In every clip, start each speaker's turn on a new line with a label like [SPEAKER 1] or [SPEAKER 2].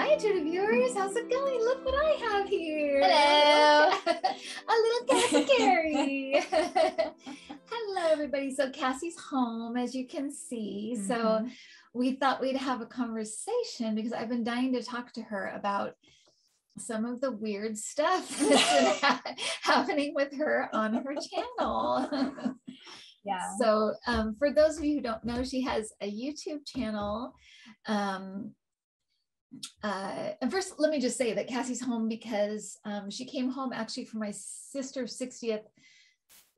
[SPEAKER 1] Hi, Intuitive viewers. How's it going? Look what I have here.
[SPEAKER 2] Hello.
[SPEAKER 1] A little Cassie Carey. Hello, everybody. So Cassie's home, as you can see. So we thought we'd have a conversation because I've been dying to talk to her about some of the weird stuff that's been happening with her on her channel.
[SPEAKER 2] Yeah.
[SPEAKER 1] So for those of you who don't know, she has a YouTube channel. And first, let me just say that Cassie's home because she came home actually for my sister's 60th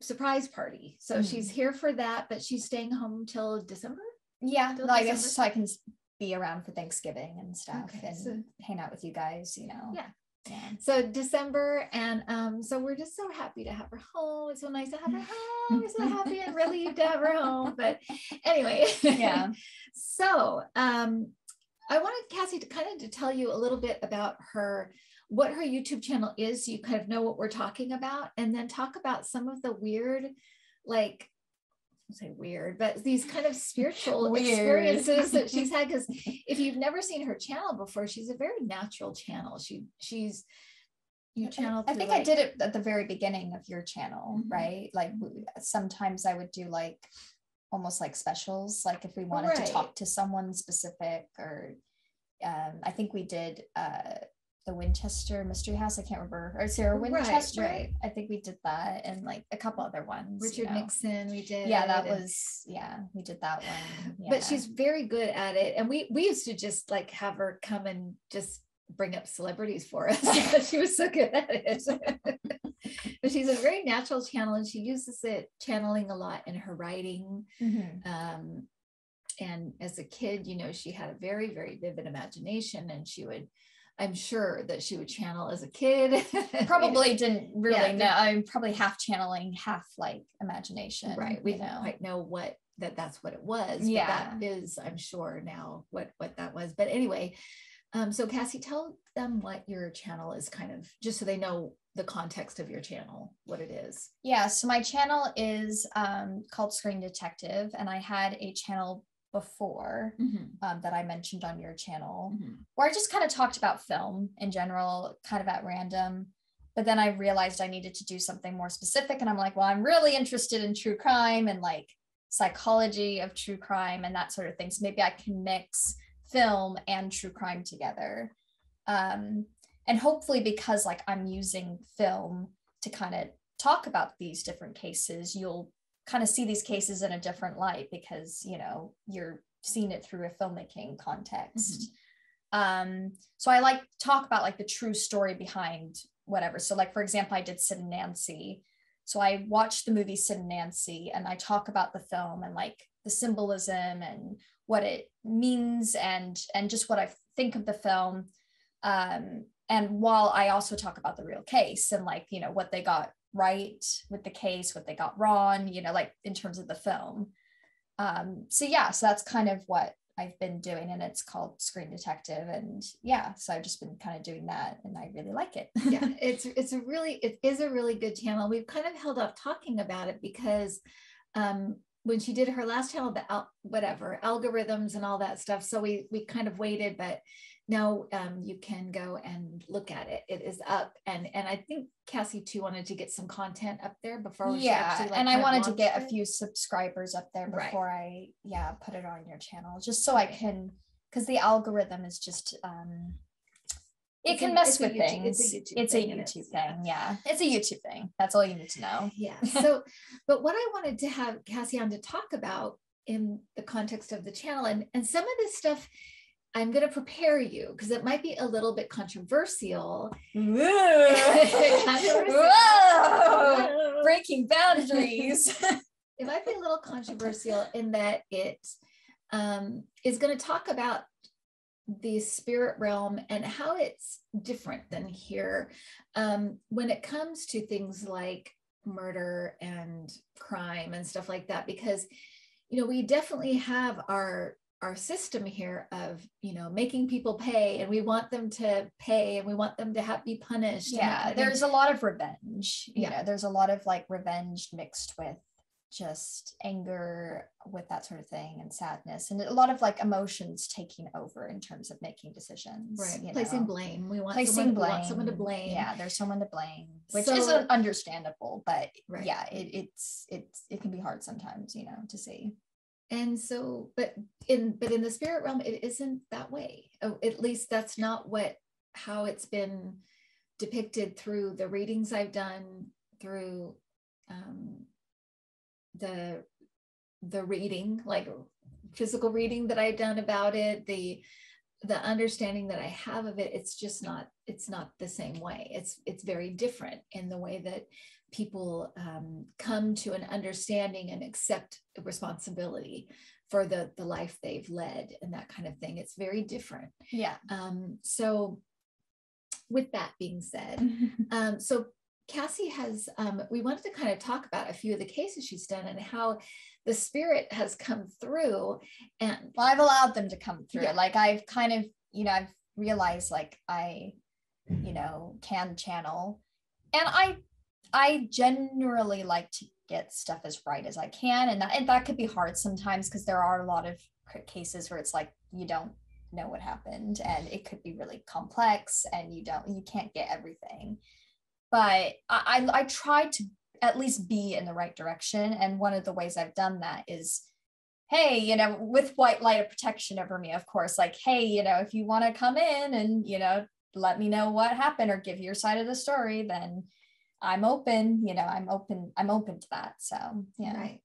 [SPEAKER 1] surprise party. So she's here for that, but she's staying home till December.
[SPEAKER 2] Yeah,
[SPEAKER 1] Till
[SPEAKER 2] I
[SPEAKER 1] December?
[SPEAKER 2] guess so I can be around for Thanksgiving and stuff,
[SPEAKER 1] Okay,
[SPEAKER 2] and
[SPEAKER 1] so-
[SPEAKER 2] hang out with you guys, you know.
[SPEAKER 1] Yeah.
[SPEAKER 2] Yeah.
[SPEAKER 1] So December, and so we're just so happy to have her home. It's so nice to have her home. We're so happy and relieved to have her home. But anyway,
[SPEAKER 2] Yeah.
[SPEAKER 1] So I wanted Cassie to kind of to tell you a little bit about what her YouTube channel is, so you kind of know what we're talking about, and then talk about some of the weird, like, I say weird, but these kind of spiritual experiences that she's had. Because if you've never seen her channel before, she's a very natural channel. She's you channel.
[SPEAKER 2] I think I did it at the very beginning of your channel, right? Like sometimes I would do like almost like specials, like if we wanted to talk to someone specific, or I think we did the Winchester Mystery House. I can't remember. Or Sarah Winchester.
[SPEAKER 1] Right.
[SPEAKER 2] I think we did that, and like a couple other ones.
[SPEAKER 1] Richard Nixon, we did.
[SPEAKER 2] Yeah, that was, we did that one. Yeah.
[SPEAKER 1] But she's very good at it. And we used to just like have her come and just bring up celebrities for us because she was so good at it. But she's a very natural channel, and she uses it channeling a lot in her writing. And as a kid, you know, she had a very, very vivid imagination, and I'm sure that she would channel as a kid.
[SPEAKER 2] Probably didn't really know. I'm probably half channeling, half like imagination.
[SPEAKER 1] Right. We didn't quite know that's what it was.
[SPEAKER 2] Yeah.
[SPEAKER 1] But that is, I'm sure now what that was. But anyway, so Cassie, tell them what your channel is, kind of, just so they know the context of your channel, what it is.
[SPEAKER 2] Yeah. So my channel is called Screen Detective, and I had a channel before that I mentioned on your channel, where I just kind of talked about film in general, kind of at random. But then I realized I needed to do something more specific, and I'm like, well, I'm really interested in true crime and like psychology of true crime and that sort of thing. So maybe I can mix film and true crime together. And hopefully, because like I'm using film to kind of talk about these different cases, you'll kind of see these cases in a different light because, you know, you're seeing it through a filmmaking context. So I like to talk about like the true story behind whatever. So like, for example, I did Sid and Nancy. So I watched the movie Sid and Nancy, and I talk about the film and like the symbolism and what it means and just what I think of the film. And while I also talk about the real case and like, you know, what they got right with the case, what they got wrong, you know, like in terms of the film. So that's kind of what I've been doing, and it's called Screen Detective. And so I've just been kind of doing that, and I really like it.
[SPEAKER 1] Yeah, it is a really good channel. We've kind of held off talking about it because when she did her last channel, the algorithms and all that stuff, so we kind of waited, but now you can go and look at it. It is up, and I think Cassie too wanted to get some content up there before she actually,
[SPEAKER 2] and I wanted to get a few subscribers up there before I put it on your channel, just so I can, because the algorithm is just it can mess with things. It's a YouTube thing. Yeah, it's a YouTube thing. That's all you need to know.
[SPEAKER 1] Yeah. So, but what I wanted to have Cassie on to talk about in the context of the channel, and some of this stuff, I'm going to prepare you because it might be a little bit controversial.
[SPEAKER 2] Whoa. Breaking boundaries.
[SPEAKER 1] It might be a little controversial in that it is going to talk about the spirit realm and how it's different than here when it comes to things like murder and crime and stuff like that, because, you know, we definitely have our system here of, you know, making people pay, and we want them to pay, and we want them to be punished.
[SPEAKER 2] There's a lot of revenge. You know, there's a lot of like revenge mixed with just anger with that sort of thing, and sadness, and a lot of like emotions taking over in terms of making decisions.
[SPEAKER 1] Right. Placing blame. We want someone to blame.
[SPEAKER 2] Yeah, there's someone to blame, which isn't understandable, but yeah, it can be hard sometimes, you know, to see.
[SPEAKER 1] And so, but in the spirit realm, it isn't that way. At least that's not how it's been depicted through the readings I've done, through the reading, like physical reading that I've done about it, the understanding that I have of it. It's not the same way. It's very different in the way that people come to an understanding and accept responsibility for the life they've led and that kind of thing. It's very different.
[SPEAKER 2] Yeah.
[SPEAKER 1] So with that being said, so Cassie has, we wanted to kind of talk about a few of the cases she's done and how the spirit has come through. And
[SPEAKER 2] well, I've allowed them to come through. Yeah. Like I've kind of, you know, I've realized like I, you know, can channel, and I generally like to get stuff as right as I can. And that could be hard sometimes because there are a lot of cases where it's like, you don't know what happened and it could be really complex and you can't get everything. But I try to at least be in the right direction. And one of the ways I've done that is, hey, you know, with white light of protection over me, of course, like, hey, you know, if you want to come in and, you know, let me know what happened or give your side of the story, then I'm open, you know, I'm open to that. So, yeah.
[SPEAKER 1] Right.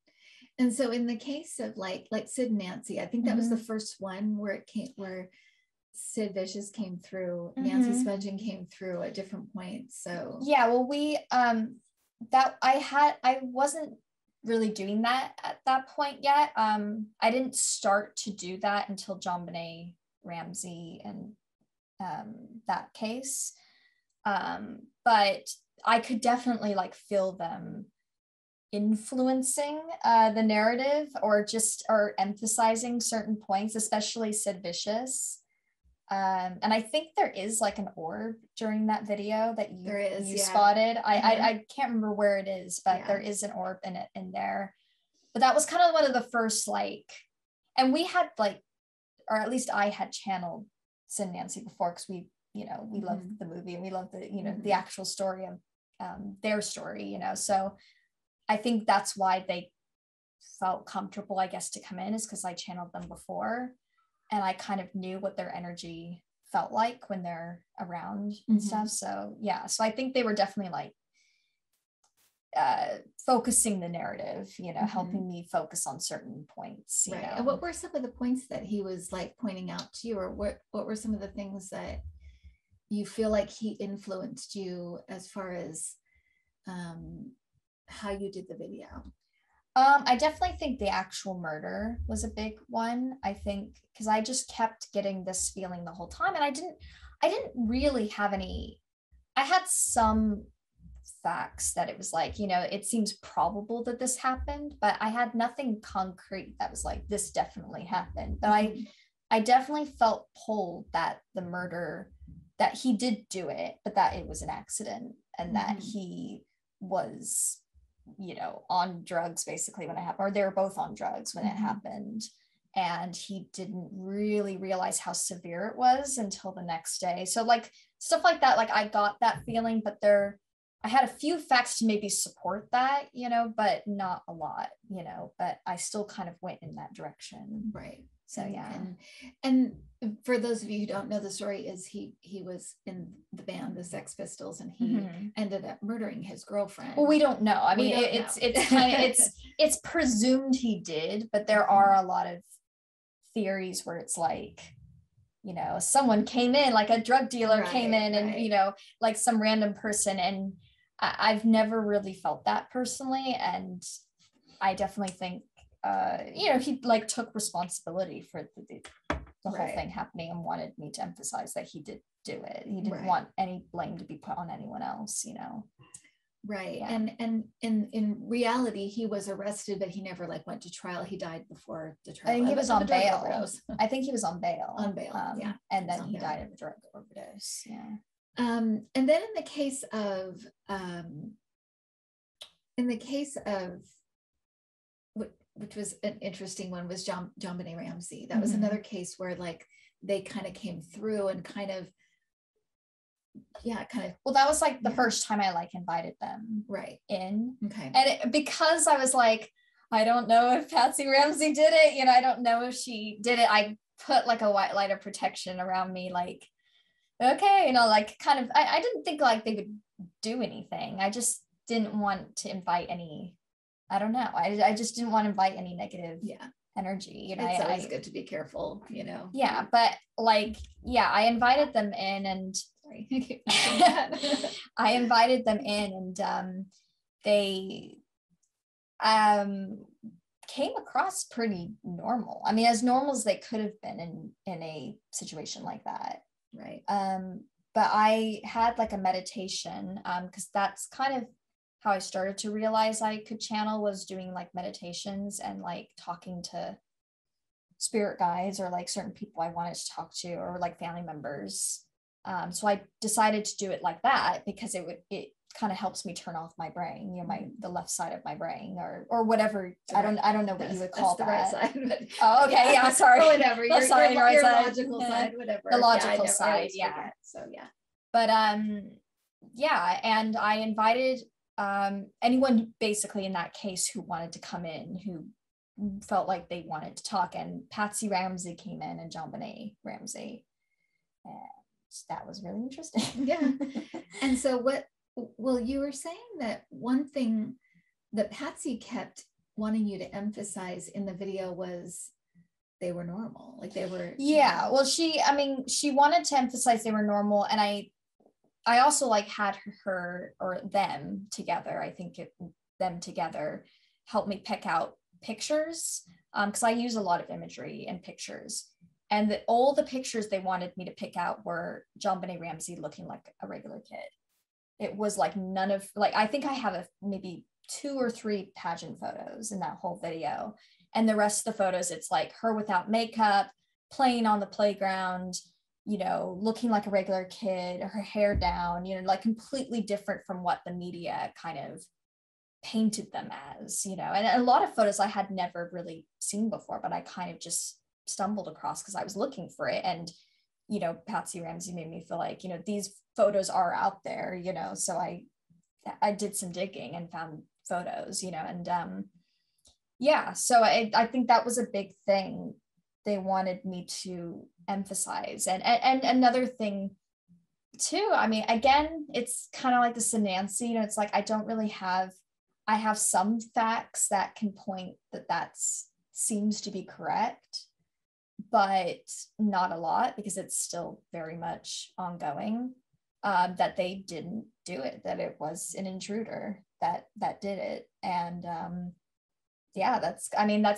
[SPEAKER 1] And so in the case of like Sid and Nancy, I think that was the first one where Sid Vicious came through, Nancy Spungen came through at different points. So
[SPEAKER 2] yeah, well, we I wasn't really doing that at that point yet. I didn't start to do that until JonBenét Ramsey and that case. But I could definitely like feel them influencing the narrative or emphasizing certain points, especially Sid Vicious. And I think there is like an orb during that video that you spotted. I can't remember where it is, but there is an orb in there. But that was kind of one of the first like, and we had like, or at least I had channeled Sid and Nancy before because we love the movie and we love the, you know, the actual story of their story, you know. So I think that's why they felt comfortable, I guess, to come in, is because I channeled them before. And I kind of knew what their energy felt like when they're around and stuff. So yeah, so I think they were definitely like focusing the narrative, you know, helping me focus on certain points. You know?
[SPEAKER 1] And what were some of the points that he was like pointing out to you, or what were some of the things that you feel like he influenced you as far as how you did the video?
[SPEAKER 2] I definitely think the actual murder was a big one. I think because I just kept getting this feeling the whole time, and I didn't really have any. I had some facts that it was like, you know, it seems probable that this happened, but I had nothing concrete that was like, this definitely happened. But I definitely felt pulled that the murder, that he did do it, but that it was an accident, and that he was, you know, on drugs basically when it happened, or they were both on drugs when it happened, and he didn't really realize how severe it was until the next day. So like stuff like that, like I got that feeling, but I had a few facts to maybe support that, you know, but not a lot, you know, but I still kind of went in that direction.
[SPEAKER 1] Right.
[SPEAKER 2] So yeah.
[SPEAKER 1] And for those of you who don't know the story, is he was in the band, the Sex Pistols, and he ended up murdering his girlfriend.
[SPEAKER 2] Well, we don't know. I mean, it's kind of, it's presumed he did, but there are a lot of theories where it's like, you know, someone came in, like a drug dealer came in and, you know, like some random person. And I've never really felt that personally. And I definitely think, you know, he like took responsibility for the whole thing happening and wanted me to emphasize that he did do it. He didn't want any blame to be put on anyone else, you know.
[SPEAKER 1] Right. Yeah. And in reality, he was arrested, but he never like went to trial. He died before the trial.
[SPEAKER 2] I think he was on bail. I think he was on bail.
[SPEAKER 1] On bail.
[SPEAKER 2] And then he died of a drug overdose. Yeah.
[SPEAKER 1] And then in the case of which was an interesting one, was JonBenét Ramsey. That was another case where like they kind of came through and kind of
[SPEAKER 2] well, that was like the first time I like invited them in.
[SPEAKER 1] Okay.
[SPEAKER 2] And because I was like, I don't know if Patsy Ramsey did it, you know, I don't know if she did it, I put like a white light of protection around me, like, okay, you know, like kind of, I didn't think like they would do anything. I just didn't want to invite any, I don't know, I just didn't want to invite any negative energy, you know.
[SPEAKER 1] It's always good to be careful, you know.
[SPEAKER 2] Yeah, but like, I invited them in, and I invited them in, and they came across pretty normal. I mean, as normal as they could have been in a situation like that.
[SPEAKER 1] Right.
[SPEAKER 2] But I had like a meditation, because that's kind of how I started to realize I could channel, was doing like meditations and like talking to spirit guides or like certain people I wanted to talk to, or like family members. So I decided to do it like that because it kind of helps me turn off my brain, you know, the left side of my brain, or whatever. I don't know what you would call that.
[SPEAKER 1] Right side, but
[SPEAKER 2] oh, okay, yeah, sorry.
[SPEAKER 1] Or whatever. Your
[SPEAKER 2] right side.
[SPEAKER 1] Logical side, whatever.
[SPEAKER 2] The logical side, yeah.
[SPEAKER 1] So yeah.
[SPEAKER 2] But yeah, and I invited anyone basically in that case who wanted to come in, who felt like they wanted to talk, and Patsy Ramsey came in, and JonBenét Ramsey, and that was really interesting.
[SPEAKER 1] Yeah. And so you were saying that one thing that Patsy kept wanting you to emphasize in the video was they were normal, like they were.
[SPEAKER 2] Yeah, well, she wanted to emphasize they were normal, and I also like had her or them together. I think them together helped me pick out pictures, because I use a lot of imagery and pictures, and all the pictures they wanted me to pick out were JonBenét Ramsey looking like a regular kid. It was like none of, like, I think I have maybe 2 or 3 pageant photos in that whole video, and the rest of the photos, it's like her without makeup, playing on the playground, you know, looking like a regular kid, her hair down, you know, like completely different from what the media kind of painted them as, you know. And a lot of photos I had never really seen before, but I kind of just stumbled across because I was looking for it. And, you know, Patsy Ramsey made me feel like, you know, these photos are out there, you know. So I did some digging and found photos, you know, and yeah, so I think that was a big thing they wanted me to emphasize. And another thing too, I mean, again, it's kind of like this in Nancy, you know, it's like I have some facts that can point that seems to be correct, but not a lot, because it's still very much ongoing, that they didn't do it, that it was an intruder that did it. And yeah, that's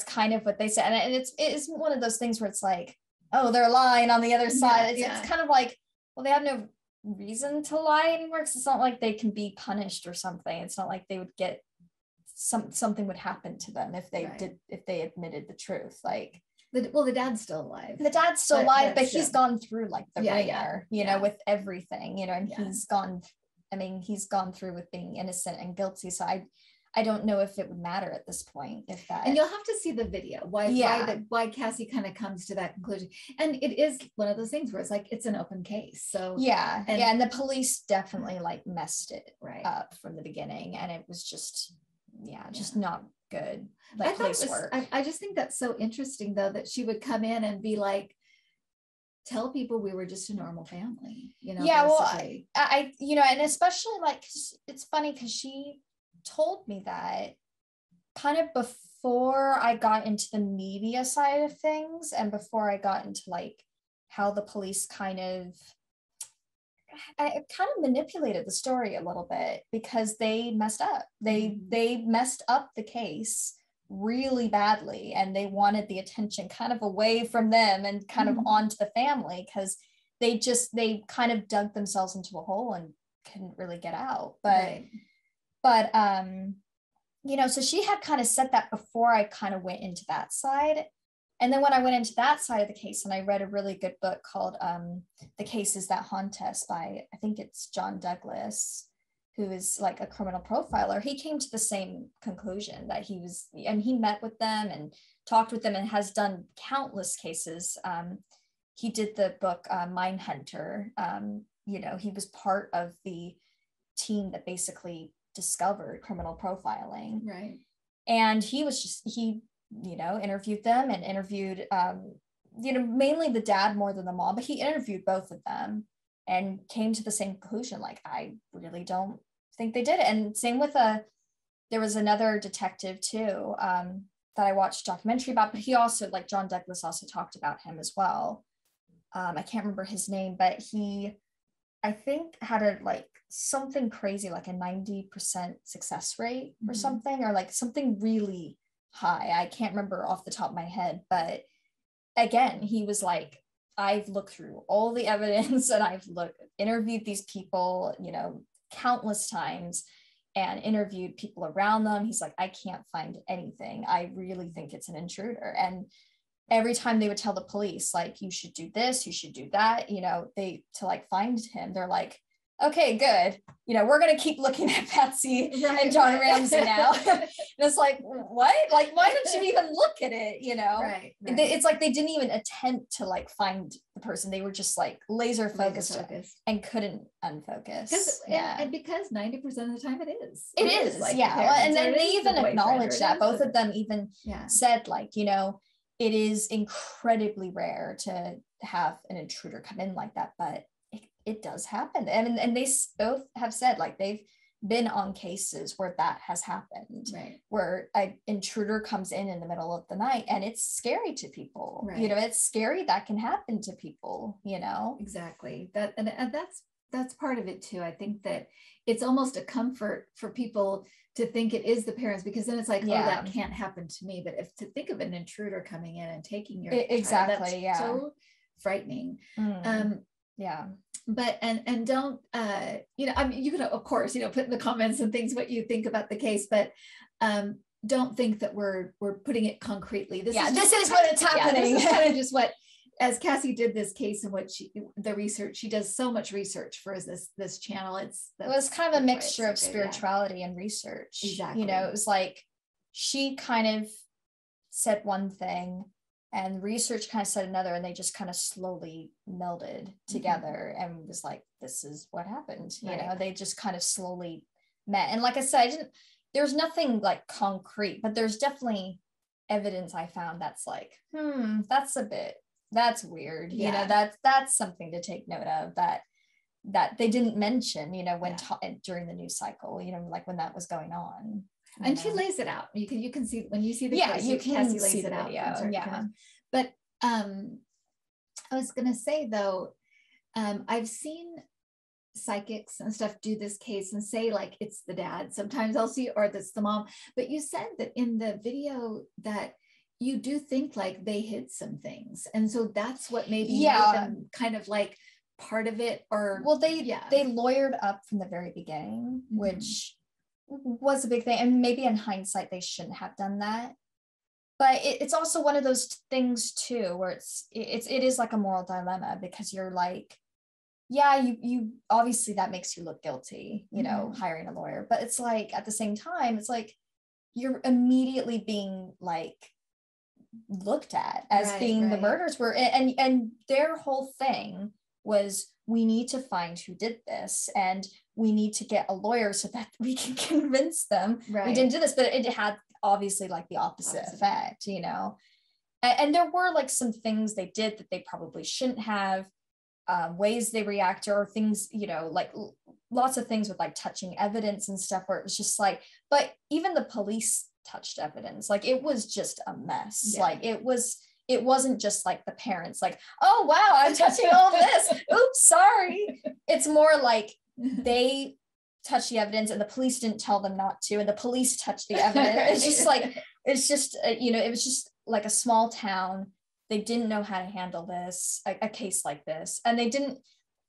[SPEAKER 2] kind of what they said. And it is one of those things where it's like, oh, they're lying on the other side. It's kind of like, well, they have no reason to lie anymore, because it's not like they can be punished or something. It's not like they would get something would happen to them if they if they admitted the truth. Like,
[SPEAKER 1] the dad's still alive.
[SPEAKER 2] The dad's still alive, but he's gone through like the ringer, you know, with everything, you know, and he's gone through with being innocent and guilty. So I don't know if it would matter at this point, if that.
[SPEAKER 1] And you'll have to see the video. Why Cassie kind of comes to that conclusion. And it is one of those things where it's like, it's an open case. So
[SPEAKER 2] and the police definitely like messed it up from the beginning, and it was just not good. Like, police work.
[SPEAKER 1] I just think that's so interesting though, that she would come in and be like, tell people we were just a normal family, you know.
[SPEAKER 2] Basically. Well, I you know, and especially like, it's funny because she told me that kind of before I got into the media side of things, and before I got into like how the police kind of manipulated the story a little bit, because they messed up. They messed up the case really badly, and they wanted the attention kind of away from them and kind of onto the family, because they kind of dug themselves into a hole and couldn't really get out. But you know, so she had kind of said that before I kind of went into that side. And then when I went into that side of the case, and I read a really good book called The Cases That Haunt Us by, I think it's John Douglas, who is like a criminal profiler, he came to the same conclusion that and he met with them and talked with them and has done countless cases. He did the book Mindhunter. He was part of the team that basically discovered criminal profiling.
[SPEAKER 1] Right.
[SPEAKER 2] And he interviewed them and interviewed, mainly the dad more than the mom, but he interviewed both of them and came to the same conclusion. Like, I really don't think they did it. And same with there was another detective too, that I watched a documentary about, but he also, like John Douglas also talked about him as well. I can't remember his name, but he, I think, had something crazy, like a 90% success rate or something, or like something really high. I can't remember off the top of my head, but again, he was like, I've looked through all the evidence and I've interviewed these people, countless times, and interviewed people around them. He's like, I can't find anything. I really think it's an intruder. And every time they would tell the police, like, you should do this, you should do that, to find him, they're like, okay, good. We're going to keep looking at Patsy and John Ramsey now. And it's like, what? Like, why don't you even look at it?
[SPEAKER 1] Right.
[SPEAKER 2] It's like they didn't even attempt to find the person. They were just like laser focused and couldn't unfocus.
[SPEAKER 1] And because 90% of the time it is.
[SPEAKER 2] It is. Like, yeah. Well, and then they even acknowledged that. Both of them even said, like, it is incredibly rare to have an intruder come in like that, but it does happen. And they both have said, like, they've been on cases where that has happened,
[SPEAKER 1] right,
[SPEAKER 2] where an intruder comes in the middle of the night, and it's scary to people.
[SPEAKER 1] Right.
[SPEAKER 2] It's scary that can happen to people.
[SPEAKER 1] Exactly. And that's part of it too. I think that it's almost a comfort for people to think it is the parents, because then it's like, oh, that can't happen to me. But if to think of an intruder coming in and taking your
[SPEAKER 2] exactly,
[SPEAKER 1] child, that's so frightening.
[SPEAKER 2] Yeah.
[SPEAKER 1] But and don't I mean, you can of course put in the comments and things what you think about the case, but don't think that we're putting it concretely. This is what it's happening. This is kind of just what, as Cassie did this case and what she does so much research for this channel. It was
[SPEAKER 2] kind of a mixture of spirituality and research.
[SPEAKER 1] Exactly.
[SPEAKER 2] It was like she kind of said one thing and research kind of said another, and they just kind of slowly melded together and was like, this is what happened. They just kind of slowly met. And like I said, there's nothing like concrete, but there's definitely evidence I found that's like, that's weird. That's something to take note of, that they didn't mention, when during the news cycle, like when that was going on.
[SPEAKER 1] And she lays it out. You can see when you see the case,
[SPEAKER 2] you can
[SPEAKER 1] Cassie
[SPEAKER 2] see
[SPEAKER 1] lays
[SPEAKER 2] the
[SPEAKER 1] it
[SPEAKER 2] video.
[SPEAKER 1] out. But I was gonna say though, I've seen psychics and stuff do this case and say like it's the dad. Sometimes I'll see, or that's the mom. But you said that in the video that you do think like they hid some things, and so that's what maybe made them kind of like part of it. Or
[SPEAKER 2] they lawyered up from the very beginning, which was a big thing, and maybe in hindsight they shouldn't have done that, but it's also one of those things too where it is like a moral dilemma, because you're like, you obviously that makes you look guilty, hiring a lawyer, but it's like at the same time it's like you're immediately being like looked at as being the murderers were, and their whole thing was, we need to find who did this, and we need to get a lawyer so that we can convince them we didn't do this. But it had obviously like the opposite effect, and there were like some things they did that they probably shouldn't have, ways they reacted, or things, like lots of things with like touching evidence and stuff, where it was just like, but even the police touched evidence, like it was just a mess. Like it wasn't just like the parents like, oh wow, I'm touching all this, oops, sorry. It's more like they touched the evidence and the police didn't tell them not to, and the police touched the evidence. It's just like, it was just like a small town. They didn't know how to handle this, a case like this. And they didn't,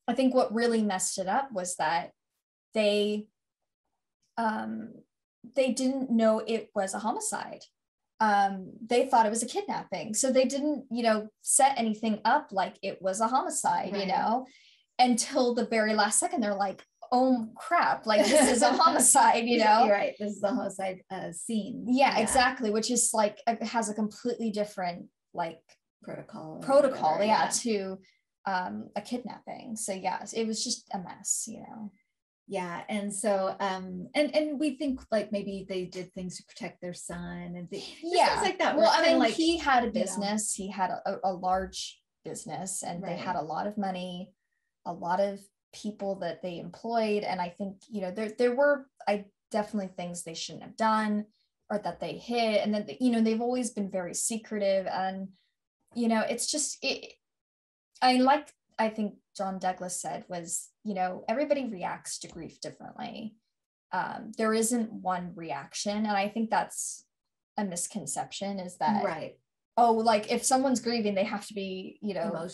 [SPEAKER 2] I think what really messed it up was that they didn't know it was a homicide. They thought it was a kidnapping. So they didn't, set anything up like it was a homicide, until the very last second. They're like, oh crap, like this is a homicide, you know?
[SPEAKER 1] You're right. This is a homicide scene.
[SPEAKER 2] Yeah, exactly. Which is like, has a completely different like
[SPEAKER 1] protocol,
[SPEAKER 2] to a kidnapping. So yeah, it was just a mess, you know?
[SPEAKER 1] Yeah. And so, and we think like maybe they did things to protect their son and things like that.
[SPEAKER 2] Well, I mean, like, he had a business, he had a large business, and they had a lot of money, a lot of people that they employed. And I think, you know, there were definitely things they shouldn't have done or that they hid. And then, you know, they've always been very secretive. And, you know, it's just, I think John Douglas said was, you know, everybody reacts to grief differently. There isn't one reaction. And I think that's a misconception, is that, oh, like if someone's grieving, they have to be, you know,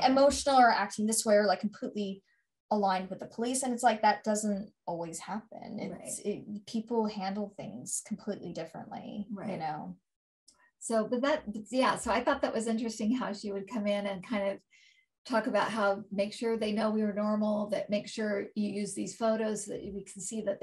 [SPEAKER 2] emotional or acting this way, or like completely aligned with the police. And it's like, that doesn't always happen. People handle things completely differently, you know?
[SPEAKER 1] So, so I thought that was interesting how she would come in and kind of talk about how make sure they know we were normal, that make sure you use these photos so that we can see that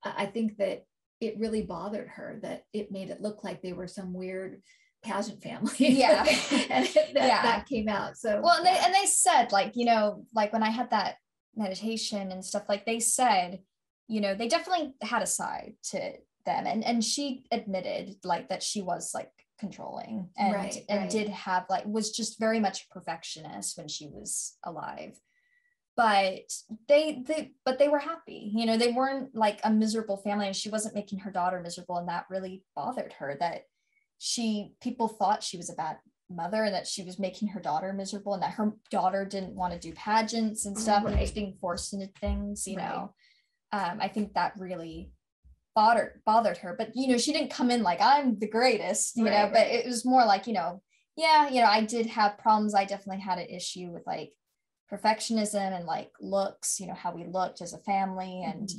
[SPEAKER 1] I think that it really bothered her that it made it look like they were some weird pageant family.
[SPEAKER 2] Yeah.
[SPEAKER 1] And that came out. So,
[SPEAKER 2] well, and they said, like, you know, like when I had that meditation and stuff, like they said, you know, they definitely had a side to them. And she admitted like that she was like controlling and did have like, was just very much a perfectionist when she was alive. But they were happy, you know, they weren't like a miserable family, and she wasn't making her daughter miserable. And that really bothered her, that people thought she was a bad mother and that she was making her daughter miserable, and that her daughter didn't want to do pageants and stuff and was being forced into things, you know. I think that really bothered her. But, you know, she didn't come in like, I'm the greatest, you know, but it was more like, you know, I did have problems. I definitely had an issue with like perfectionism and like looks, you know, how we looked as a family, and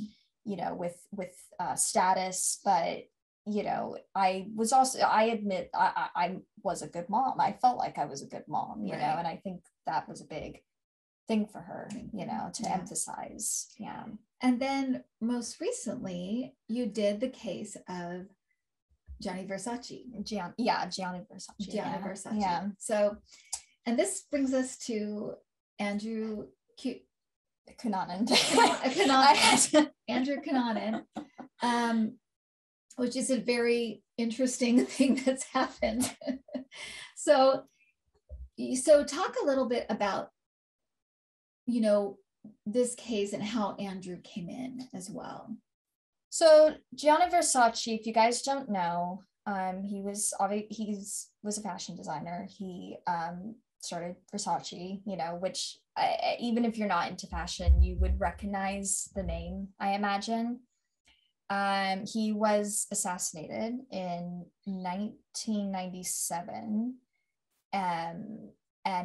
[SPEAKER 2] you know, with status. But, you know, I admit I was a good mom. I felt like I was a good mom, you know, and I think that was a big thing for her, you know, to emphasize. Yeah.
[SPEAKER 1] And then most recently you did the case of Gianni Versace.
[SPEAKER 2] Gianni Versace.
[SPEAKER 1] Versace.
[SPEAKER 2] Yeah.
[SPEAKER 1] So, and this brings us to Andrew
[SPEAKER 2] Cunanan.
[SPEAKER 1] Andrew Cunanan, which is a very interesting thing that's happened. So talk a little bit about, you know, this case and how Andrew came in as well.
[SPEAKER 2] So Gianni Versace, if you guys don't know, he was a fashion designer. He started Versace, you know, which even if you're not into fashion, you would recognize the name, I imagine. He was assassinated in 1997, and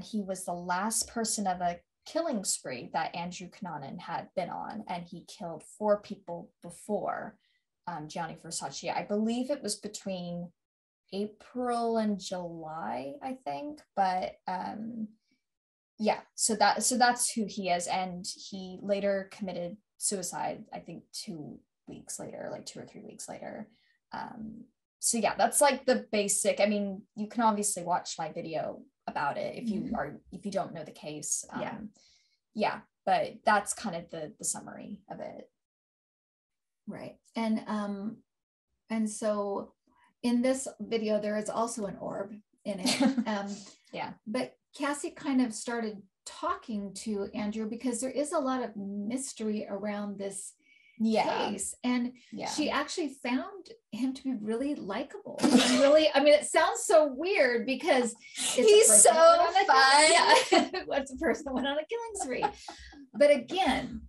[SPEAKER 2] he was the last person of a killing spree that Andrew Cunanan had been on, and he killed 4 people before Gianni Versace. I believe it was between April and July, I think, but yeah, so that's who he is. And he later committed suicide, I think 2 weeks later, like 2 or 3 weeks later. So yeah, that's like the basic. I mean, you can obviously watch my video about it if you don't know the case. Yeah, but that's kind of the summary of it.
[SPEAKER 1] Right. And so in this video there is also an orb in it.
[SPEAKER 2] Yeah.
[SPEAKER 1] But Cassie kind of started talking to Andrew because there is a lot of mystery around this case, and she actually found him to be really likable. Really, I mean, it sounds so weird because
[SPEAKER 2] he's so fun.
[SPEAKER 1] What's a person that went on a killing spree? But again,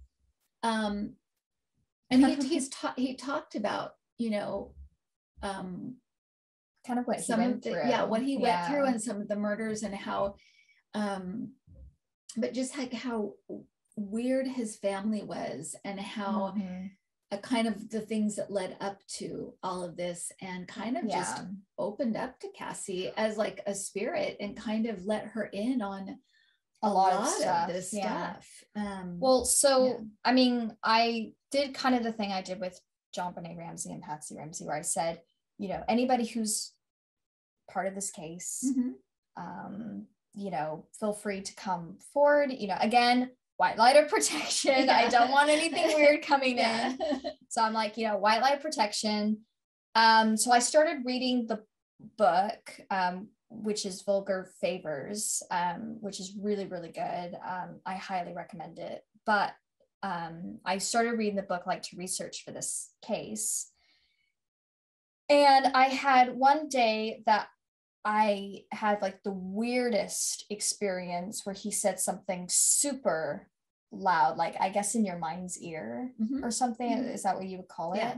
[SPEAKER 1] and he talked about, you know,
[SPEAKER 2] kind of what
[SPEAKER 1] some
[SPEAKER 2] he went through.
[SPEAKER 1] What he went through and some of the murders, and how but just like how weird his family was, and how a kind of the things that led up to all of this, and kind of just opened up to Cassie as like a spirit, and kind of let her in on a lot of stuff. This stuff.
[SPEAKER 2] I mean, I did kind of the thing I did with JonBenét Ramsey and Patsy Ramsey, where I said, you know, anybody who's part of this case, you know, feel free to come forward. You know, again, white light of protection. I don't want anything weird coming in. So I'm like, you know, white light protection. So I started reading the book, which is Vulgar Favors, which is really, really good. I highly recommend it. But I started reading the book like to research for this case. And I had one day that I had like the weirdest experience where he said something super loud, like I guess in your mind's ear or something. Is that what you would call it?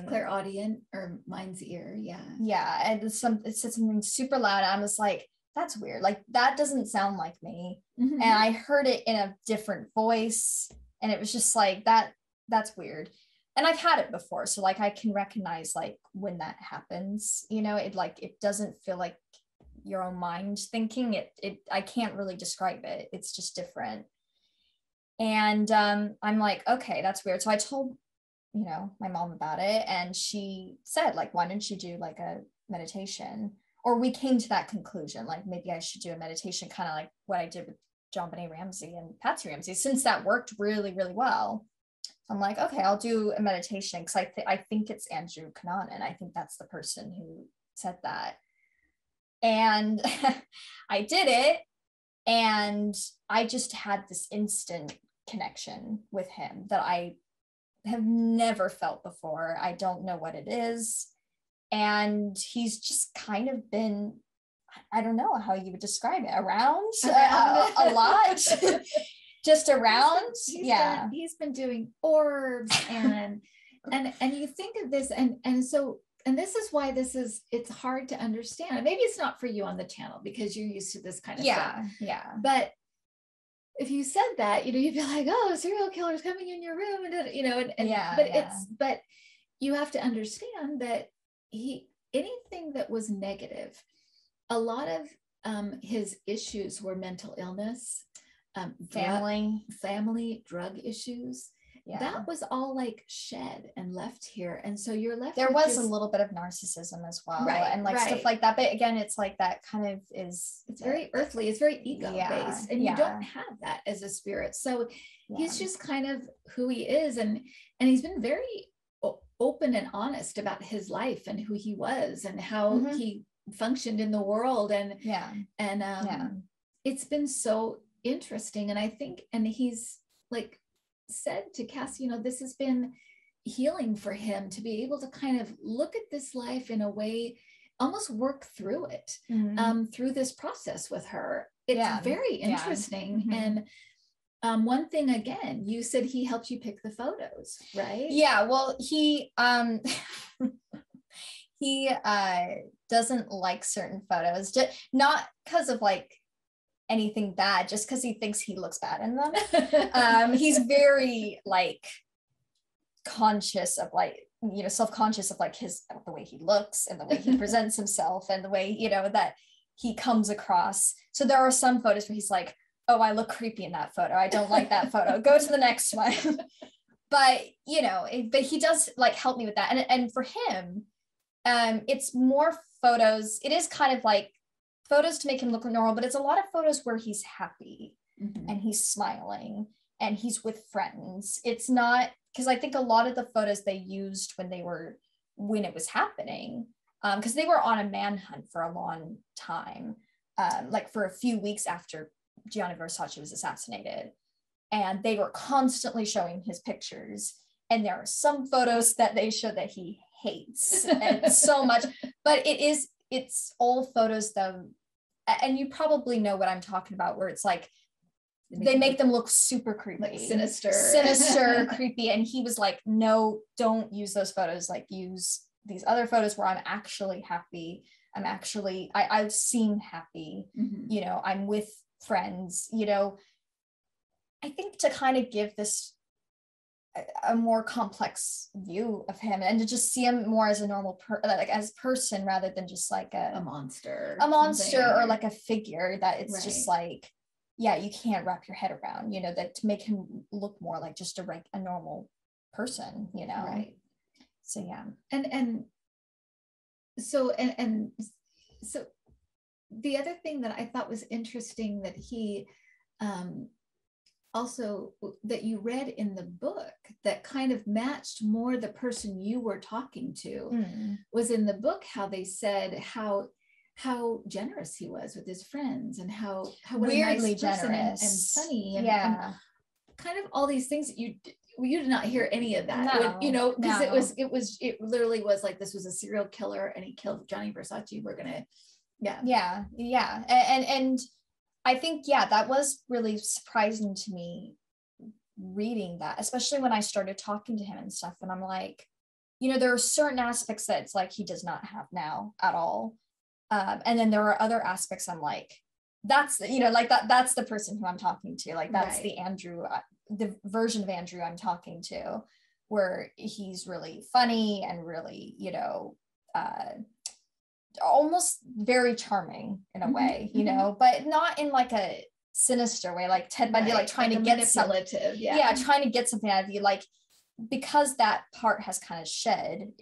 [SPEAKER 1] Clairaudient or mind's ear.
[SPEAKER 2] And it said something super loud. I was like, that's weird. Like that doesn't sound like me. And I heard it in a different voice, and it was just like that's weird. And I've had it before, so like I can recognize like when that happens, you know, it doesn't feel like your own mind thinking it. I can't really describe it. It's just different. And I'm like, okay, that's weird. So I told, you know, my mom about it, and she said like, why don't you do like a meditation? Or we came to that conclusion, like maybe I should do a meditation, kind of like what I did with JonBenét Ramsey and Patsy Ramsey, since that worked really, really well. I'm like, okay, I'll do a meditation, because I think it's Andrew Cunanan. I think that's the person who said that. And I did it, and I just had this instant connection with him that I have never felt before. I don't know what it is. And he's just kind of been, I don't know how you would describe it, around a lot. Just around.
[SPEAKER 1] He's been doing orbs and you think of this and this is why it's hard to understand. Maybe it's not for you on the channel because you're used to this kind of stuff. But if you said that, you know, you'd be like, oh, a serial killer's coming in your room, and you know, but you have to understand that anything that was negative, a lot of his issues were mental illness, family, drug issues. That was all like shed and left here. And so you're left.
[SPEAKER 2] There was a little bit of narcissism as well. And like stuff like that. But again, it's like that kind of it's
[SPEAKER 1] very earthly. It's very ego based. And you don't have that as a spirit. So he's just kind of who he is. And he's been very open and honest about his life and who he was and how he functioned in the world. And it's been so interesting. And I think, and he's like said to Cassie, you know, this has been healing for him to be able to kind of look at this life in a way, almost work through it through this process with her. It's very interesting. And one thing, again, you said he helped you pick the photos, right?
[SPEAKER 2] Well, he doesn't like certain photos, just not because of like anything bad, just because he thinks he looks bad in them. He's very like conscious of like, you know, self-conscious of like the way he looks and the way he presents himself and the way, you know, that he comes across. So there are some photos where he's like, oh, I look creepy in that photo, I don't like that photo, go to the next one. But you know, but he does like help me with that. And for him, it's more photos, it is kind of like photos to make him look normal, but it's a lot of photos where he's happy and he's smiling and he's with friends. It's not, because I think a lot of the photos they used when it was happening, because they were on a manhunt for a long time, like for a few weeks after Gianni Versace was assassinated, and they were constantly showing his pictures. And there are some photos that they show that he hates and so much, but it's all photos though, and you probably know what I'm talking about, where it's like they make them look super creepy,
[SPEAKER 1] like sinister,
[SPEAKER 2] creepy. And he was like, no, don't use those photos, like use these other photos where I'm actually happy. I've seen happy, you know, I'm with friends, you know. I think to kind of give this a more complex view of him, and to just see him more as a normal like as person rather than just like a monster or like a figure that it's just like, yeah, you can't wrap your head around, you know, that to make him look more like just a normal person, you know.
[SPEAKER 1] Right.
[SPEAKER 2] So yeah.
[SPEAKER 1] So the other thing that I thought was interesting that he also that you read in the book that kind of matched more the person you were talking to was in the book how they said how generous he was with his friends and how weirdly nice generous and funny and kind of all these things that you did not hear any of that.
[SPEAKER 2] No,
[SPEAKER 1] you know, because it literally was like this was a serial killer and he killed Gianni Versace. We're gonna
[SPEAKER 2] and I think that was really surprising to me reading that, especially when I started talking to him and stuff, and I'm like, you know, there are certain aspects that it's like he does not have now at all, and then there are other aspects I'm like, that's, you know, like that's the person who I'm talking to, like that's the Andrew, the version of Andrew I'm talking to, where he's really funny and really, you know, almost very charming in a way, you know, but not in like a sinister way, like Ted Bundy, like trying to get manipulative, trying to get something out of you, like, because that part has kind of shed,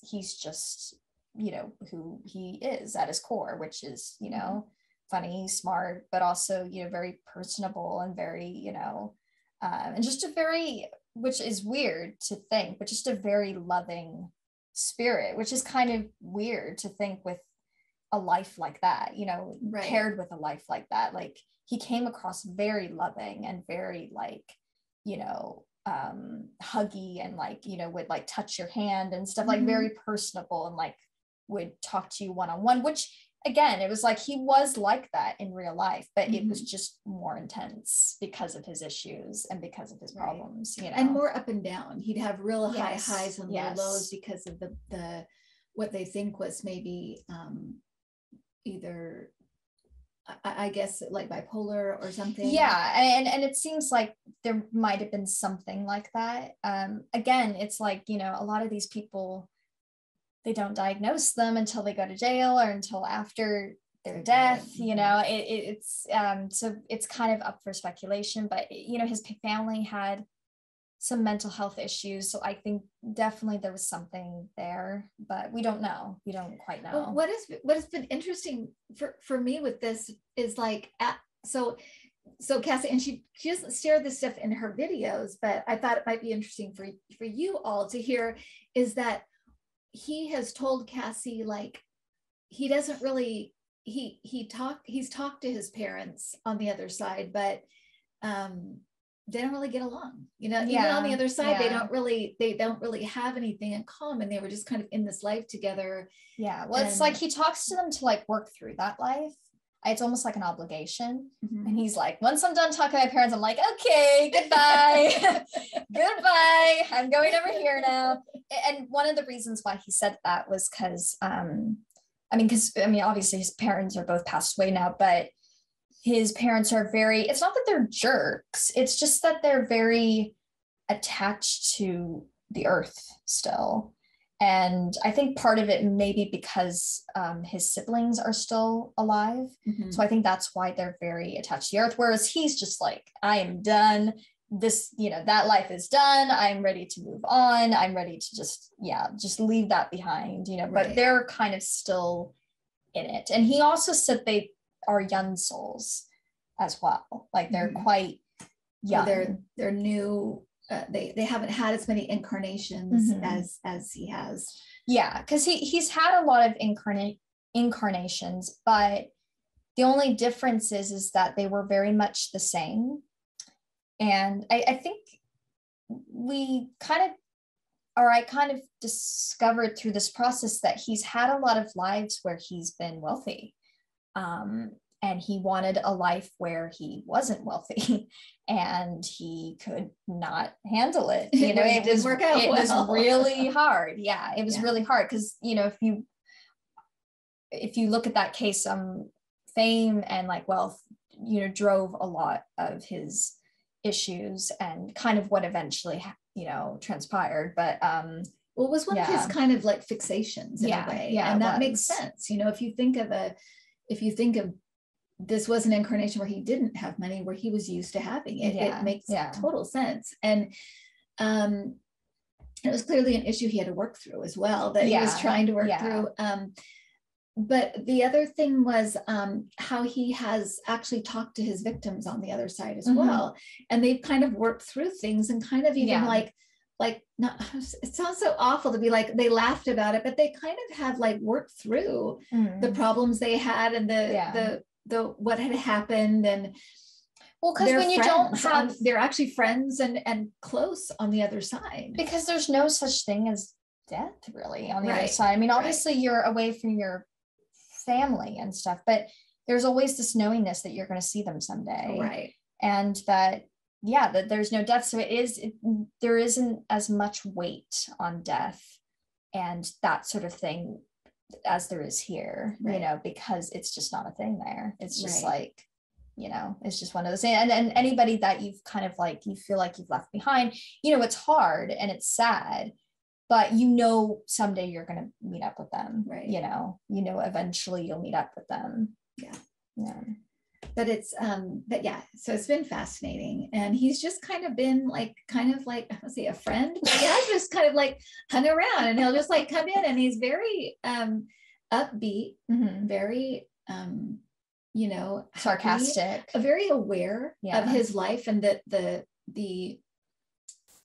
[SPEAKER 2] he's just, you know, who he is at his core, which is, you know, funny, smart, but also, you know, very personable and very, you know, and just a very, which is weird to think, but just a very loving spirit, which is kind of weird to think with a life like that, you know, paired with a life like that. Like he came across very loving and very like, you know, huggy and like, you know, would like touch your hand and stuff, like very personable and like would talk to you one-on-one, which again, it was like he was like that in real life, but it was just more intense because of his issues and because of his problems, you know,
[SPEAKER 1] and more up and down. He'd have real high highs and low lows because of the what they think was maybe either I guess like bipolar or something.
[SPEAKER 2] And it seems like there might have been something like that. Again, it's like, you know, a lot of these people, they don't diagnose them until they go to jail or until after their death, you know. It's so it's kind of up for speculation, but you know, his family had some mental health issues, so I think definitely there was something there, but we don't quite know.
[SPEAKER 1] Well, what has been interesting for me with this is like so Cassie, and she doesn't share this stuff in her videos, but I thought it might be interesting for you all to hear, is that he has told Cassie, like, he doesn't really, he's talked to his parents on the other side, but they don't really get along, you know. Even on the other side, they don't really have anything in common. They were just kind of in this life together.
[SPEAKER 2] Well, it's like he talks to them to like work through that life. It's almost like an obligation. And he's like, once I'm done talking to my parents, I'm like, okay, goodbye. Goodbye. I'm going over here now. And one of the reasons why he said that was because, obviously his parents are both passed away now, but his parents are it's not that they're jerks. It's just that they're very attached to the earth still. And I think part of it maybe because his siblings are still alive. So I think that's why they're very attached to the earth. Whereas he's just like, I am done. This, you know, that life is done. I'm ready to move on. I'm ready to just leave that behind, you know, but they're kind of still in it. And he also said they are young souls as well. Like they're quite young.
[SPEAKER 1] Well, they're new. They haven't had as many incarnations as he has.
[SPEAKER 2] Because he's had a lot of incarnations, but the only difference is that they were very much the same. And I think I kind of discovered through this process that he's had a lot of lives where he's been wealthy. And he wanted a life where he wasn't wealthy and he could not handle it. You know, it was really hard. It was really hard because, you know, if you look at that case, fame and like wealth, you know, drove a lot of his issues and kind of what eventually transpired. But
[SPEAKER 1] well, it was one of his kind of like fixations in a way.
[SPEAKER 2] Yeah,
[SPEAKER 1] and that makes sense. If you think of this was an incarnation where he didn't have money, where he was used to having it. It makes total sense. And it was clearly an issue he had to work through as well, that he was trying to work through. But the other thing was how he has actually talked to his victims on the other side as well. And they've kind of worked through things and kind of even like not, it sounds so awful to be like, they laughed about it, but they kind of have like worked through the problems they had and the what had happened. And
[SPEAKER 2] well, because when you don't have,
[SPEAKER 1] they're actually friends and close on the other side,
[SPEAKER 2] because there's no such thing as death really on the other side. I mean, obviously you're away from your family and stuff, but there's always this knowingness that you're going to see them someday,
[SPEAKER 1] right?
[SPEAKER 2] And that that there's no death, so there isn't as much weight on death and that sort of thing as there is here, because it's just not a thing there. It's just like, it's just one of those things. And anybody that you've kind of like, you feel like you've left behind, it's hard and it's sad, but someday you're going to meet up with them,
[SPEAKER 1] right?
[SPEAKER 2] Eventually you'll meet up with them. Yeah.
[SPEAKER 1] But it's so it's been fascinating, and he's just kind of been like I don't say a friend, but he has just kind of like hung around, and he'll just like come in, and he's very upbeat, very
[SPEAKER 2] sarcastic,
[SPEAKER 1] very aware of his life and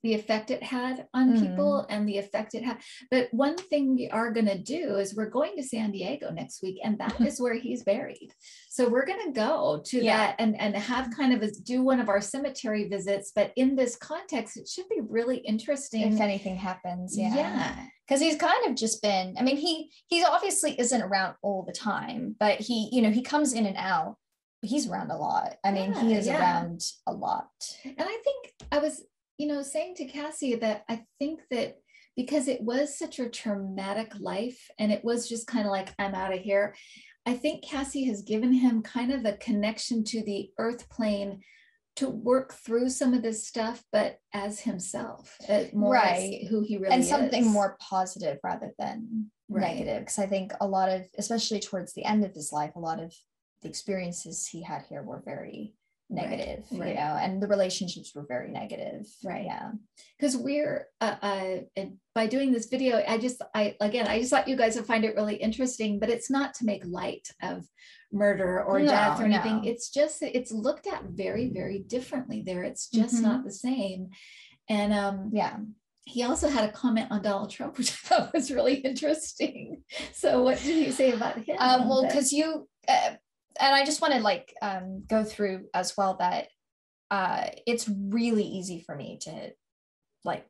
[SPEAKER 1] the effect it had on people and the effect it had. But one thing we are going to do is we're going to San Diego next week, and that is where he's buried. So we're going to go to that and have kind of do one of our cemetery visits. But in this context, it should be really interesting
[SPEAKER 2] if anything happens. Because he's kind of just been, I mean, he obviously isn't around all the time, but he comes in and out. He's around a lot. I mean, he is around a lot.
[SPEAKER 1] And I think I was saying to Cassie that I think that because it was such a traumatic life, and it was just kind of like, I'm out of here, I think Cassie has given him kind of a connection to the earth plane to work through some of this stuff, but as himself, more as who he really is.
[SPEAKER 2] And something more positive rather than negative. Because I think a lot of, especially towards the end of his life, a lot of the experiences he had here were very negative, and the relationships were very negative,
[SPEAKER 1] because we're by doing this video, I just thought you guys would find it really interesting, but it's not to make light of murder or death or anything. It's just it's looked at very, very differently there. It's just not the same. And he also had a comment on Donald Trump, which I thought was really interesting. So what did he say about him?
[SPEAKER 2] Well, because you and I just want to go through as well that it's really easy for me to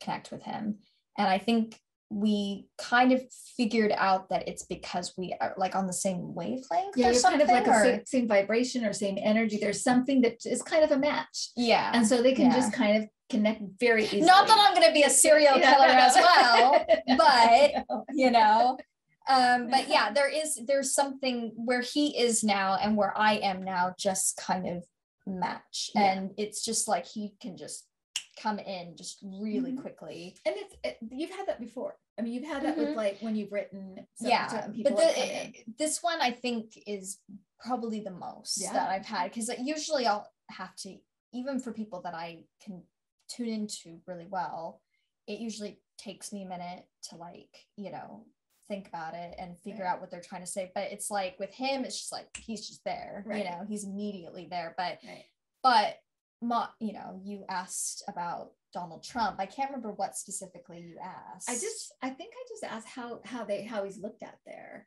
[SPEAKER 2] connect with him. And I think we kind of figured out that it's because we are on the same wavelength.
[SPEAKER 1] Yeah, you're kind of like a same vibration or same energy. There's something that is kind of a match.
[SPEAKER 2] Yeah.
[SPEAKER 1] And so they can just kind of connect very easily.
[SPEAKER 2] Not that I'm going to be a serial killer as well, but but there's something where he is now and where I am now just kind of match, and it's just like he can just come in just really quickly.
[SPEAKER 1] And you've had that before. I mean, you've had that with when you've written certain people.
[SPEAKER 2] But this one I think is probably the most that I've had, because usually I'll have to, even for people that I can tune into really well, it usually takes me a minute to think about it and figure out what they're trying to say. But it's like with him, it's just like he's just there, he's immediately there. But you asked about Donald Trump. I can't remember what specifically you asked.
[SPEAKER 1] I think I just asked how he's looked at there.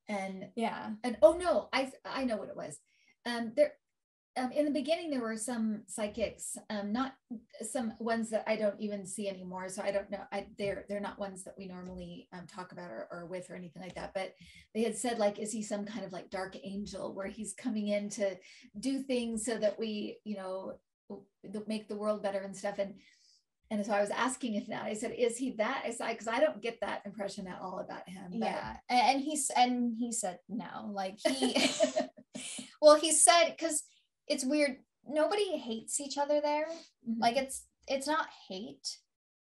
[SPEAKER 1] And and oh no, I know what it was. In the beginning, there were some psychics, not some ones that I don't even see anymore. So I don't know. They're not ones that we normally talk about or with or anything like that. But they had said, is he some kind of dark angel where he's coming in to do things so that we, make the world better and stuff. And so I was asking if that, I said, is he that? I said, because I don't get that impression at all about him. But.
[SPEAKER 2] Yeah. And he said no, well, he said, because it's weird. Nobody hates each other there. It's not hate.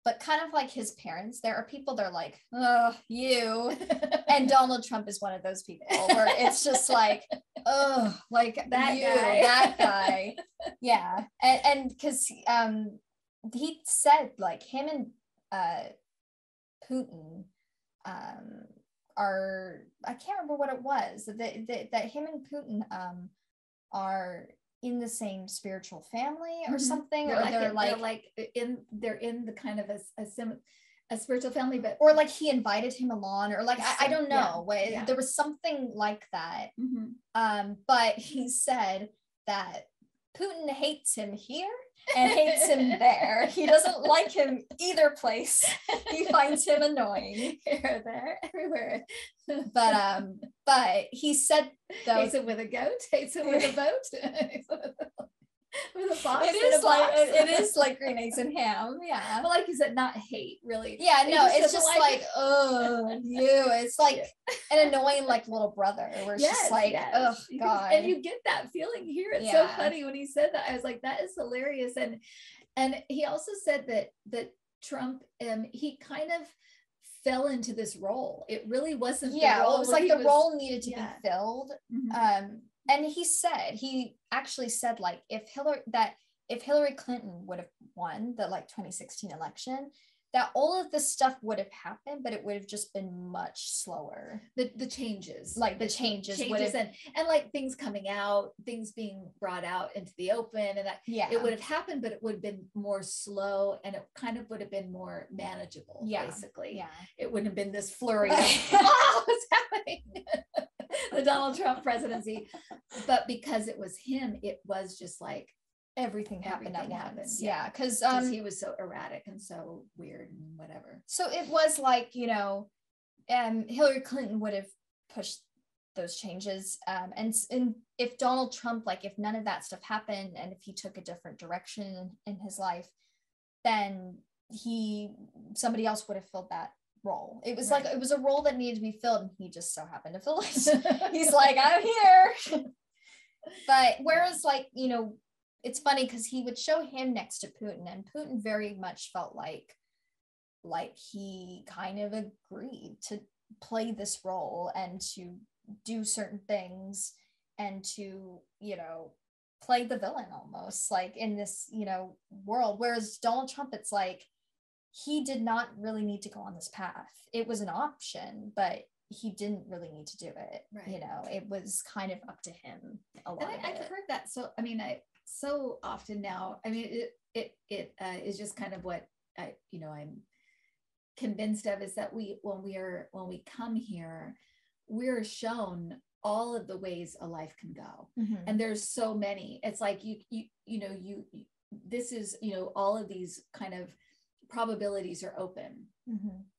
[SPEAKER 2] but kind of like his parents, there are people that are like, oh, you. And Donald Trump is one of those people where it's just like, oh, like that guy. Yeah. And because he said like him and Putin are, I can't remember what it was, that him and Putin are in the same spiritual family or something, or
[SPEAKER 1] they're in the kind of a spiritual family, but
[SPEAKER 2] or like he invited him along, or like I don't know. There was something like that. But he said that Putin hates him here and hates him there. He doesn't like him either place. He finds him annoying
[SPEAKER 1] here, there, everywhere.
[SPEAKER 2] But he said though,
[SPEAKER 1] hates him with a goat, hates him with a boat. With a box.
[SPEAKER 2] It is like green eggs and ham. Yeah.
[SPEAKER 1] Well, like you said, not hate, really.
[SPEAKER 2] Yeah, no, it's just like, oh, you. It's like an annoying like little brother. Where it's just like, oh God.
[SPEAKER 1] And you get that feeling here. It's so funny when he said that. I was like, that is hilarious. And he also said that Trump, he kind of fell into this role. It really wasn't.
[SPEAKER 2] Yeah, the role. It was like the role needed to be filled. And he actually said like if Hillary Clinton would have won the like 2016 election, that all of this stuff would have happened, but it would have just been much slower.
[SPEAKER 1] The changes,
[SPEAKER 2] like the changes would have,
[SPEAKER 1] and like things coming out, things being brought out into the open, and that it would have happened, but it would have been more slow, and it kind of would have been more manageable. Basically, it wouldn't have been this flurry of what's happening. The Donald Trump presidency, but because it was him, it was just like
[SPEAKER 2] everything happened at once. Because
[SPEAKER 1] he was so erratic and so weird and whatever.
[SPEAKER 2] So it was like, you know, Hillary Clinton would have pushed those changes, and if Donald Trump, like if none of that stuff happened and if he took a different direction in his life, then somebody else would have filled that role. It was like it was a role that needed to be filled, and he just so happened to fill it. He's like, I'm here. But whereas like, you know, it's funny because he would show him next to Putin, and Putin very much felt like he kind of agreed to play this role and to do certain things and to, you know, play the villain almost like in this, you know, world. Whereas Donald Trump, it's like he did not really need to go on this path. It was an option, but he didn't really need to do it. You know, it was kind of up to him a lot.
[SPEAKER 1] And I've heard that. So, I mean, so often now, I mean, it is just kind of what I'm convinced of, is that when we come here, we're shown all of the ways a life can go. And there's so many. It's like this is, you know, all of these kind of probabilities are open.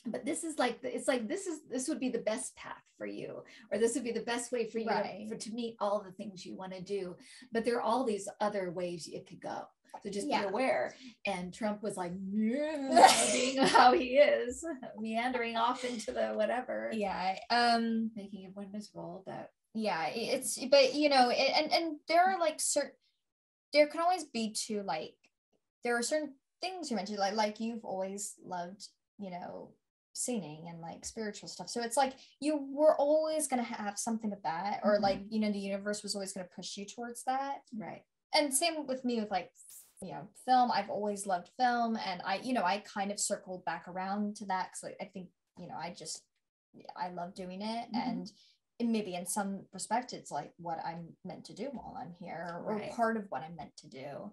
[SPEAKER 1] But this is like, it's like this would be the best path for you, or this would be the best way for you to meet all the things you want to do. But there are all these other ways it could go. So just be aware. And Trump was like, being how he is, meandering off into the whatever. Making a witness role that.
[SPEAKER 2] It's, but you know, and there are like there can always be too, like, there are certain things you mentioned, like you've always loved, you know, singing and like spiritual stuff. So it's like you were always going to have something of that, or like, you know, the universe was always going to push you towards that. And same with me with like, you know, film. I've always loved film, and I kind of circled back around to that because I think, you know, I love doing it. And maybe in some respect it's like what I'm meant to do while I'm here, or part of what I'm meant to do.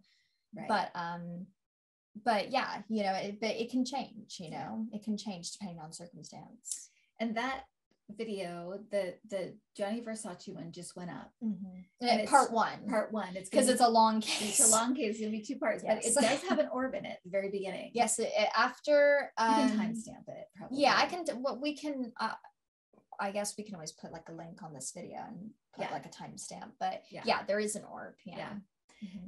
[SPEAKER 2] But yeah, you know, it can change, you know, it can change depending on circumstance.
[SPEAKER 1] And that video, the Gianni Versace one, just went up.
[SPEAKER 2] And part one.
[SPEAKER 1] It's
[SPEAKER 2] because it's a long case.
[SPEAKER 1] It's a long case. It's gonna be 2 parts, but it does have an orb in it at the very beginning.
[SPEAKER 2] Yes, after
[SPEAKER 1] you can timestamp it. Probably.
[SPEAKER 2] Yeah, I can. What we can. I guess we can always put like a link on this video and put like a timestamp. But yeah, there is an orb. Yeah.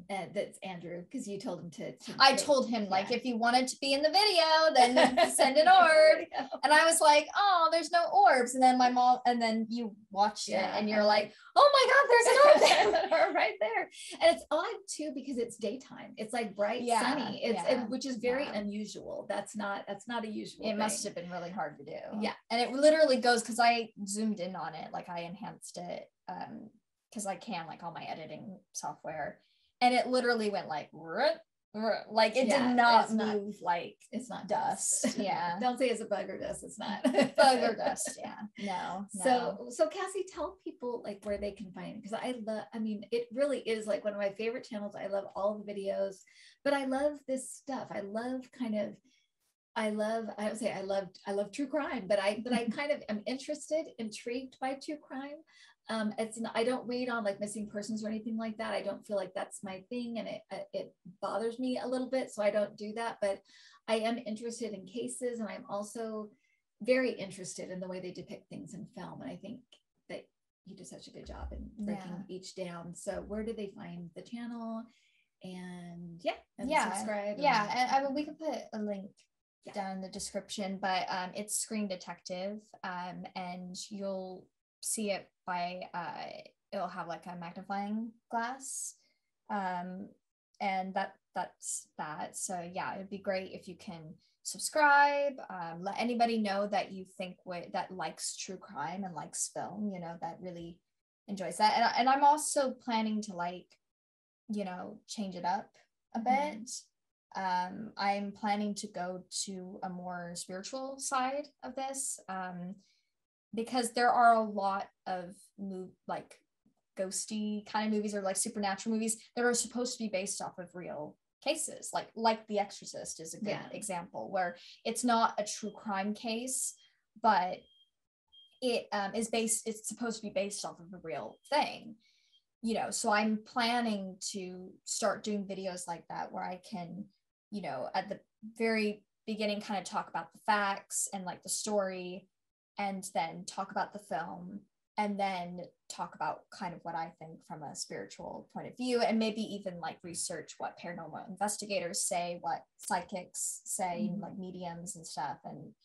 [SPEAKER 1] That's Andrew, because you told him to
[SPEAKER 2] I told him, like, if you wanted to be in the video, then send an orb. And I was like, oh, there's no orbs. And then my mom, and then you watched it and you're like, oh my God, there's an orb there.
[SPEAKER 1] Right there. And it's odd too, because it's daytime. It's like bright, sunny. Which is very unusual. That's not a usual thing.
[SPEAKER 2] Must have been really hard to do.
[SPEAKER 1] Yeah.
[SPEAKER 2] And it literally goes, because I zoomed in on it, like I enhanced it, because I can, like, all my editing software. And it literally went like it did not move, like
[SPEAKER 1] it's not
[SPEAKER 2] dust. Yeah.
[SPEAKER 1] Don't say it's a bug or dust. It's not
[SPEAKER 2] bug or dust. Yeah. No.
[SPEAKER 1] So Cassie, tell people like where they can find it, because I mean, it really is like one of my favorite channels. I love all the videos, but I love this stuff. I love I love true crime, but I kind of am intrigued by true crime. I don't read on like missing persons or anything like that. I don't feel like that's my thing, and it bothers me a little bit, so I don't do that. But I am interested in cases, and I'm also very interested in the way they depict things in film. And I think that you do such a good job in breaking each down. So where do they find the channel? And subscribe.
[SPEAKER 2] And I mean, we can put a link down in the description, but it's Screen Detective, and you'll see it by it'll have like a magnifying glass, and that's that. So yeah, it'd be great if you can subscribe, let anybody know that you think that likes true crime and likes film, you know, that really enjoys that. And I'm also planning to, like, you know, change it up a bit. I'm planning to go to a more spiritual side of this, because there are a lot of like ghosty kind of movies, or like supernatural movies that are supposed to be based off of real cases, like The Exorcist is a good example, where it's not a true crime case, but it's supposed to be based off of a real thing, you know. So I'm planning to start doing videos like that, where I can, you know, at the very beginning kind of talk about the facts and like the story, and then talk about the film, and then talk about kind of what I think from a spiritual point of view, and maybe even like research what paranormal investigators say, what psychics say, like mediums and stuff, and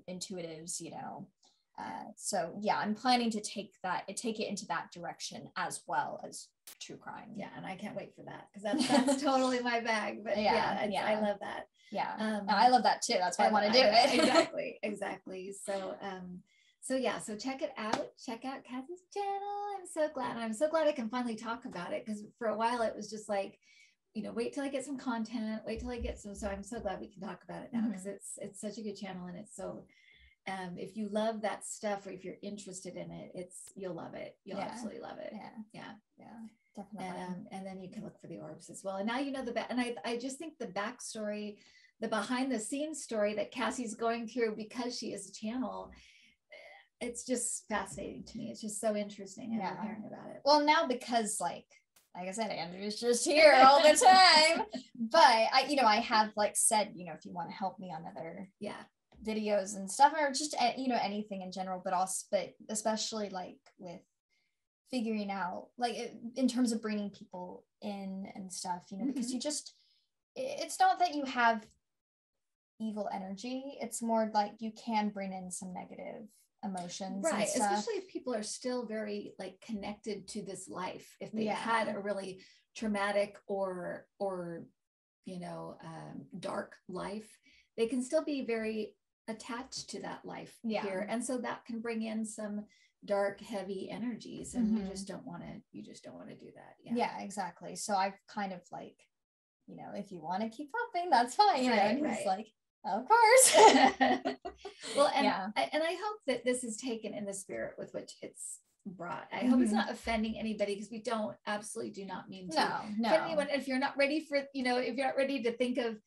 [SPEAKER 2] intuitives, you know. So yeah, I'm planning to take it into that direction as well as true crime.
[SPEAKER 1] Yeah, and I can't wait for that, because that's totally my bag. But I love that.
[SPEAKER 2] Yeah, I love that too. That's why I want to do
[SPEAKER 1] it. Exactly. So so check it out. Check out Cassie's channel. I'm so glad I can finally talk about it, because for a while it was just like, you know, wait till I get some content, so I'm so glad we can talk about it now, because it's such a good channel, and it's so if you love that stuff, or if you're interested in it, you'll love it. You'll absolutely love it. Yeah, definitely. And then you can look for the orbs as well. And now you know and I just think the backstory, the behind the scenes story that Cassie's going through, because she is a channel, it's just fascinating to me. It's just so interesting hearing about it.
[SPEAKER 2] Well, now, because like I said, Andrew's just here all the time, but I have like said, you know, if you want to help me on other videos and stuff, or just, you know, anything in general, but especially like with figuring out, like, in terms of bringing people in and stuff, you know, because it's not that you have evil energy, it's more like you can bring in some negative emotions,
[SPEAKER 1] right? Especially if people are still very like connected to this life, if they had a really traumatic or you know, dark life, they can still be very attached to that life here, and so that can bring in some dark, heavy energies, and you just don't want to do that.
[SPEAKER 2] Yeah, exactly. So I've kind of like, you know, if you want to keep helping, that's fine, you know. And he's like, of course.
[SPEAKER 1] Well, and I hope that this is taken in the spirit with which it's brought. I hope it's not offending anybody, because we absolutely do not mean to offend anyone. If you're not ready for, you know, if you're not ready to think of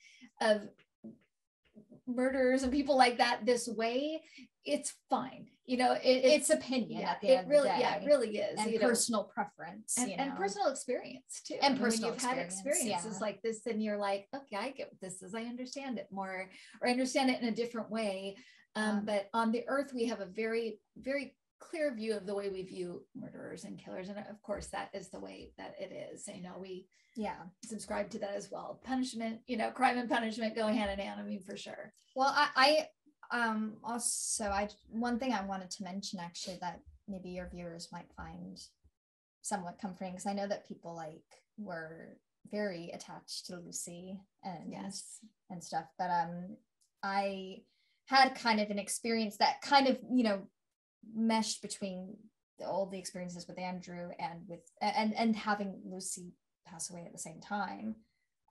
[SPEAKER 1] murders and people like that this way, it's fine, you know. It's
[SPEAKER 2] opinion at the end of the day.
[SPEAKER 1] It really is,
[SPEAKER 2] and personal preference,
[SPEAKER 1] and personal experience too.
[SPEAKER 2] And personal
[SPEAKER 1] when you've had experiences like this, then you're like, okay, I get what this is, I understand it more, or I understand it in a different way. But on the earth we have a very, very clear view of the way we view murderers and killers. And of course, that is the way that it is. You know, we subscribe to that as well. Punishment, you know, crime and punishment go hand in hand. I mean, for sure.
[SPEAKER 2] Well, also, one thing I wanted to mention actually that maybe your viewers might find somewhat comforting, because I know that people like were very attached to Lucy and and stuff, but I had kind of an experience that kind of, you know, meshed between all the experiences with Andrew and with and having Lucy pass away at the same time.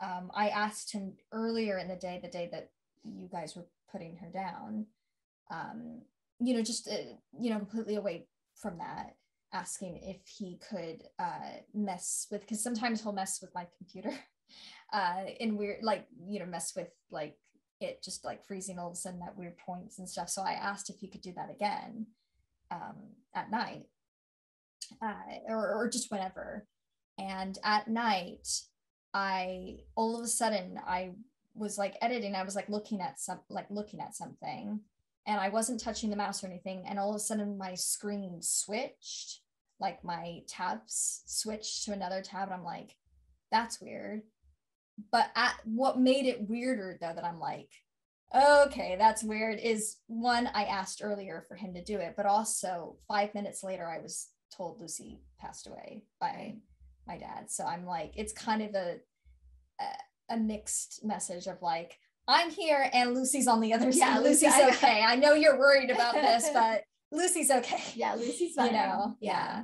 [SPEAKER 2] I asked him earlier in the day that you guys were putting her down, you know, just you know, completely away from that, asking if he could mess with, because sometimes he'll mess with my computer in weird, like, you know, mess with like it just like freezing all of a sudden at weird points and stuff. So I asked if he could do that again at night, or just whenever. And at night, all of a sudden I was like editing, I was like looking at something, and I wasn't touching the mouse or anything, and all of a sudden my screen switched, like my tabs switched to another tab, and I'm like, that's weird. But what made it weirder though, that I'm like, okay, that's weird, is one, I asked earlier for him to do it, but also 5 minutes later I was told Lucy passed away by my dad. So I'm like, it's kind of a mixed message of like, I'm here and Lucy's on the other side. Lucy's okay. I know you're worried about this, but Lucy's okay.
[SPEAKER 1] Yeah, Lucy's fine.
[SPEAKER 2] You know, yeah.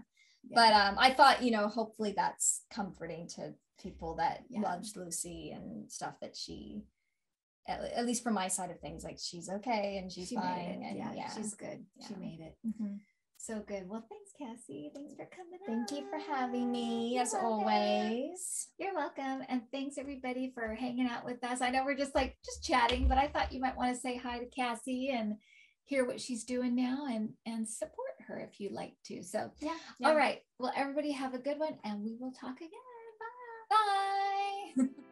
[SPEAKER 2] But I thought, you know, hopefully that's comforting to people that loved Lucy and stuff, that she, at least from my side of things, like she's okay and she's fine. And
[SPEAKER 1] she's good. She made it. So good. Well, thanks, Cassie. Thanks for coming on.
[SPEAKER 2] Thank you for having me, as always.
[SPEAKER 1] You're welcome. And thanks everybody for hanging out with us. I know we're just chatting, but I thought you might want to say hi to Cassie and hear what she's doing now and support her if you'd like to. So all right. Well, everybody have a good one, and we will talk again. Bye.
[SPEAKER 2] Bye.